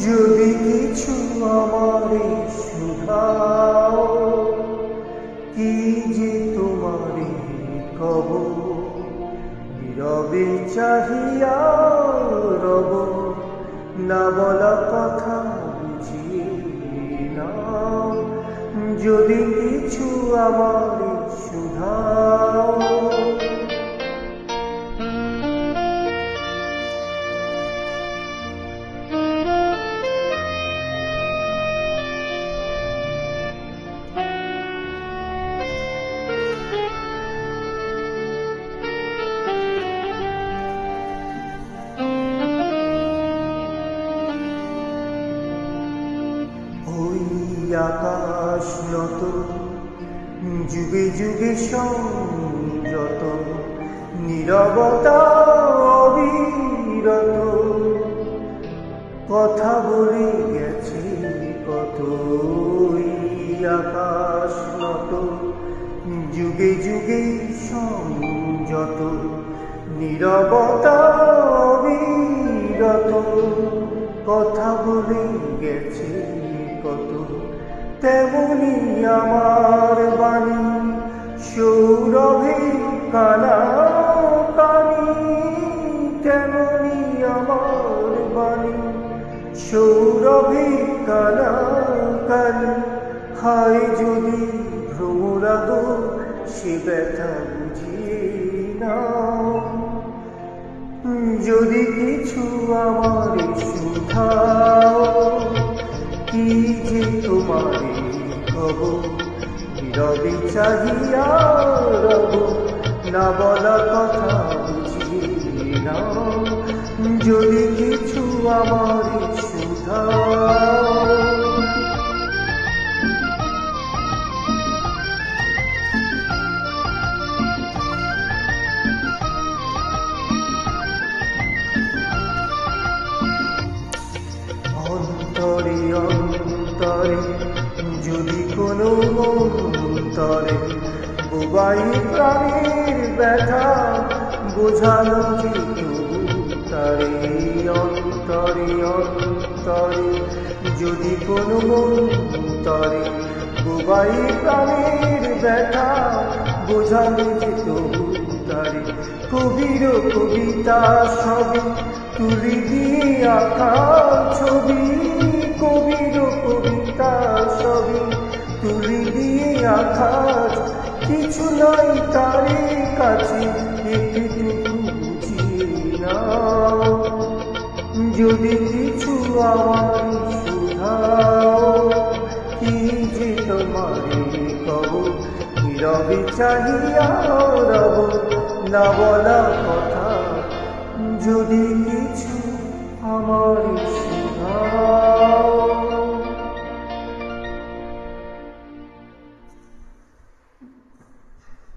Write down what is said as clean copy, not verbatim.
যদি কিছু আমারে শুধাও, কি যে তোমারে কব, নীরবে চাহিয়া রব, না বলা কথা বুঝিয়ে নাও। যদি কিছু আমারে শুধাও, ওই আকাশ নত, যুগে যুগে সংযত, নীরবতা অবিরত, কথা বলে গেছে কত। ওই আকাশ নত, যুগে যুগে সংযত, নীরবতা অবিরত, কথা বলে গেছে কত। তেমনি আমার বাণী সৌরভে কানা কানি, তেমনি আমার বাণী সৌরভে কানা কানি। হায় যদি ভ্রমরাগ সে ব্যথা বুঝিয়ে নাও। যদি কিছু আমারে শুধাও, কি যে তোমারে কব, নীরবে চাহিয়া রব, না বলা কথা বুঝিয়ে নাও। যদি কিছু আমারে শুধাও, অন্তরে অন্তরে যদি কোনো অন্তরে বোবাই প্রাণের ব্যথা বোঝানো যেত তারে। অন্তরে অন্তরে যদি কোনো অন্তরে বোবাই প্রাণের ব্যথা বোঝানো যেত তারে। কবির কবিতা সবই তুলি দিয়ে আঁকা ছবি, কবির কবিতা সবই তুলি দিয়ে আঁকা, কিছু নাই তারে কাছে একটুকু বুঝিয়ে নাও। যদি কিছু আমার শুধাও, কি যে তোমারে কব, নীরবে চাহিয়া রব, না বলা কথা। যদি কিছু আমার